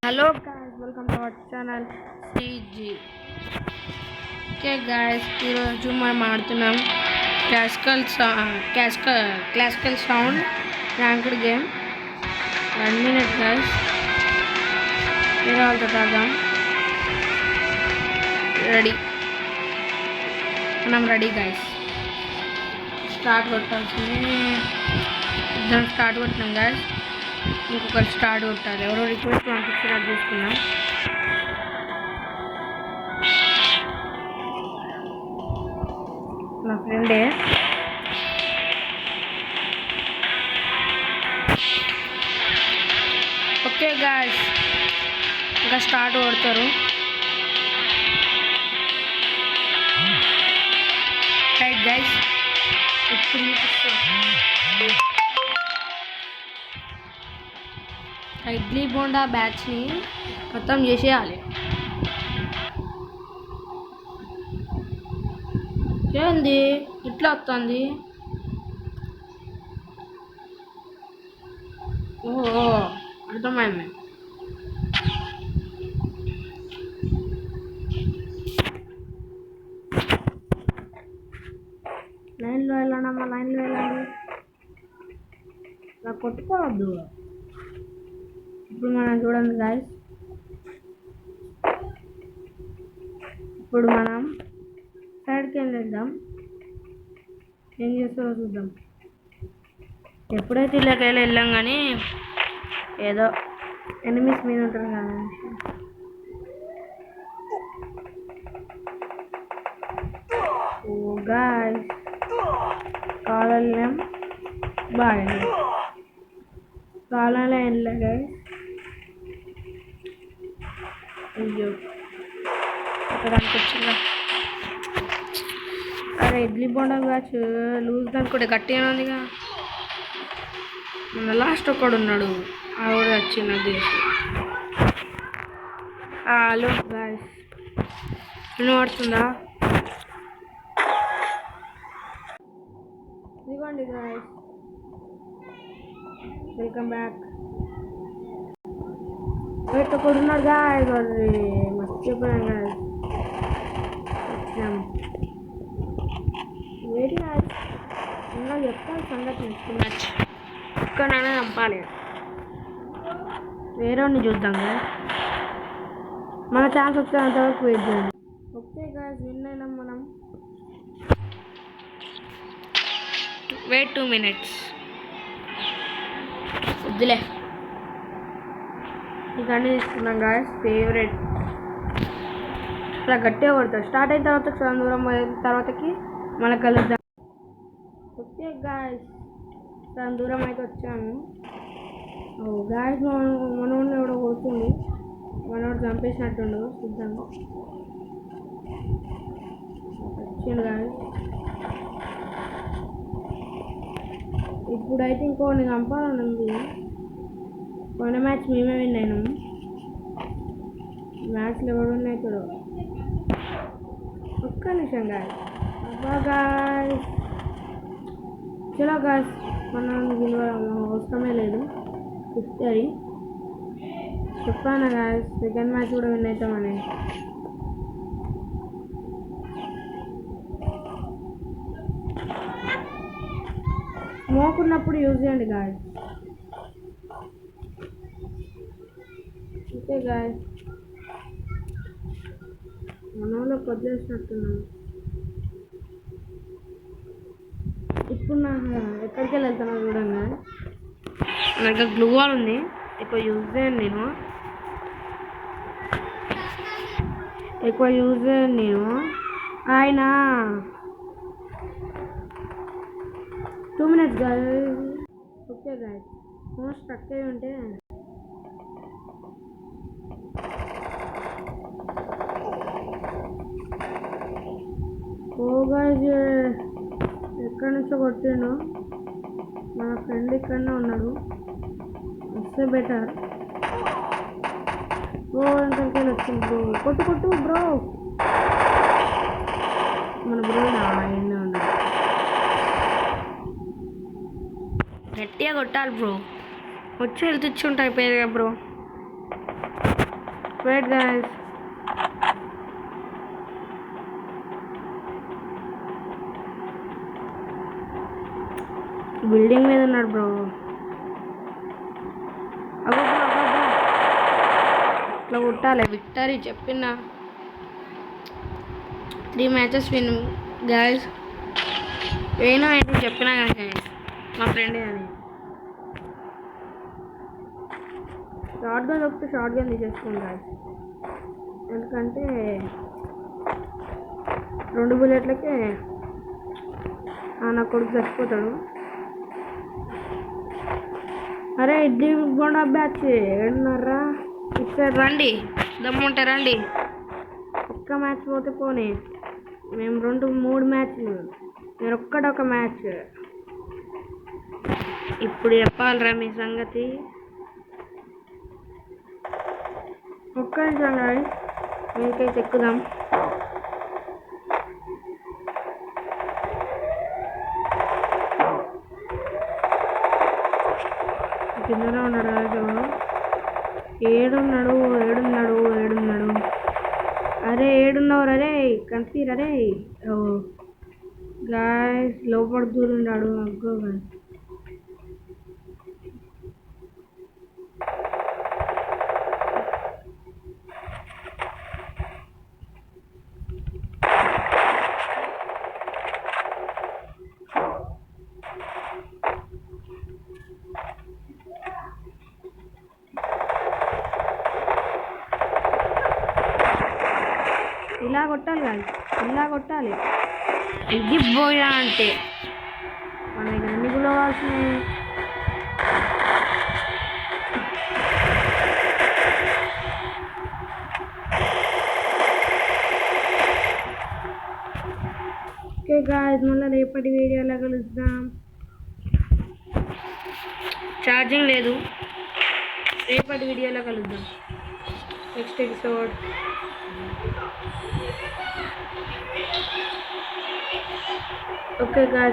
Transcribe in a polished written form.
Hello guys, welcome to our channel CG. Okay guys, ఈరోజు మనం ఆడుతున్నాం classical sound ranked game 1 minute guys. వేరే వాళ్ళతో ఆడదాం. రెడీ, మనం రెడీ guys. స్టార్ట్ కొట్టాల్సింది. ఇద్దరం స్టార్ట్ కొట్టినాం guys. ఇంకొకరు స్టార్ట్ కొట్టాలి. ఎవరో రిక్వెస్ట్ పంపించినట్టు చూసుకున్నాం. నా ఫ్రెండే. ఓకే గాయ్స్, ఇంకా స్టార్ట్ కొడతారు. రైట్ గైస్, ఇప్పుడు ఇడ్లీ బోండా బ్యాచ్ని మొత్తం చేసేయాలి. ఏంది ఇట్లా వస్తుంది? ఓహో, అర్థమైంది. లైన్లో వెళ్ళండి అమ్మా, లైన్లో వెళ్ళండి. ఇలా కొట్టుకోవద్దు. ఇప్పుడు మనం చూడండి గాయస్, ఇప్పుడు మనం సైడ్కి వెళ్ళేద్దాం. ఏం చేస్తారో చూద్దాం. ఎప్పుడైతే ఇళ్ళకి వెళ్ళాం కానీ ఏదో ఎనిమిస్ మీద ఉంటారు కదా. ఓ గాయస్, కాలం బాగా కాలంలో వెళ్ళా గాయస్. అయ్యో, అక్కడ వచ్చిందా? అరే ఇడ్లీ బోండా బ్యాచ్ లూజ్ అనుకుంటే గట్టిగా ఉందిగా. మన లాస్ట్ ఒకడు ఉన్నాడు, ఆవిడ వచ్చింది అది. హలో గాయస్, వినపడుతుందా? ఇదిగోండి గాయస్, వెల్కమ్ బ్యాక్. ఒకడు ఉన్నాడు గాయస్, అది మర్చిపోయాం గాయస్. వచ్చాము. వేడి గాయస్, ఇంకా చెప్తాను సంగతి. నెక్స్ట్ మ్యాచ్ ఇక్కడనే చంపాలి. వేరే వాడిని చూద్దాం కదా, మన ఛాన్స్ వస్తే అంతవరకు వెయిట్ చేయండి. ఓకే గాయస్, విన్ అయినాం మనం. Wait 2 minutes. వద్దులే, ఇవన్నీ తీసుకున్నాం గాయస్. ఫేవరెట్ అలా గట్టిగా కొడతారు. స్టార్ట్ అయిన తర్వాత చాలా దూరం తర్వాతకి మళ్ళీ కలుద్దాం. ఓకే గాయస్, చాలా దూరం అయితే వచ్చాము. గాయస్, మనోడిని ఎవడో కొడుతుంది. మనోడు చంపేసినట్టుండు, చూద్దాం. వచ్చిండు గాయస్. ఇప్పుడైతే ఇంకోని చంపాలని ఉంది. పోయిన మ్యాచ్ మేమే విన్ అయినాం. మ్యాచ్లో ఎవడు ఉన్నాయి చూడు. ఒక్క నిమిషం గాయస్. అబ్బా గాయస్, చలో గాయస్, మనం విలువ అవసరమే లేదు. విక్టరీ చెప్పాను గాయస్, సెకండ్ మ్యాచ్ కూడా విన్ అవుతామని. స్మోక్ ఉన్నప్పుడు యూజ్ చేయండి గాయస్. ఓకే గాయస్, మనలో వదిలేసినట్టున్నాను. ఇప్పుడు నాకు ఎక్కడికి వెళ్తానో చూడండి. నా దగ్గర గ్లూ వాల్ ఉంది, ఎక్కువ యూజ్ చేయను నేను. ఆయన 2 minutes guys. Okay guys, phone struck అయి ఉంటే ఎక్కడి నుంచో కొట్టిండు. మన ఫ్రెండ్ ఇక్కడనే ఉన్నాడు, వస్తే బెటర్. ఎంతకెళ్ళి వచ్చింది బ్రో. కొట్టు బ్రో. మన బ్రో ఆయనే ఉన్నాడు. గట్టిగా కొట్టాలి బ్రో, వచ్చి వెళ్తే ఇచ్చి ఉంటాయి పేరుగా బ్రో. Wait guys. బిల్డింగ్ మీద ఉన్నాడు బ్రో. ఇట్లా కొట్టాలి. విక్టరీ చెప్పిన 3 మ్యాచెస్ విన్ గైస్. వేణు అయితే చెప్పినా కానీ గైస్ మా ఫ్రెండే అని. షార్ట్ గన్ వస్తే షార్ట్ గన్ తీసేసుకోండి గైస్. ఎందుకంటే 2 బుల్లెట్లకే నా కొడుకు చచ్చిపోతాడు. అరే ఇడ్లీ బొండా బ్యాచ్ ఏడున్నారా? ఇక్కడ రండి, దమ్ముంటే రండి. ఒక్క మ్యాచ్ పోతే పోనీ, మేము 2-3 మ్యాచ్లు, మీరు ఒక్కడొక మ్యాచ్. ఇప్పుడు చెప్పాలరా మీ సంగతి. ఒక్క నిమిషం గాయస్, మీకైతే ఎక్కుదాం. కిందనే ఉన్నాడు కదా. ఏడున్నాడు. అరే ఏడున్నావు రే, కనిపిరా రే. గాయస్ లోపల దూరున్నాడు. అగ్గో గాయస్, ఇలా కొట్టాలి గాయస్, ఇలా కొట్టాలి. ఇది పోయా అంటే మన దగ్గర అన్ని గులవాల్సినాయి. ఓకే గాయస్, మళ్ళీ రేపటి వీడియోలో కలుద్దాం. ఛార్జింగ్ లేదు. రేపటి వీడియోలో కలుద్దాం. Next episode. Okay guys.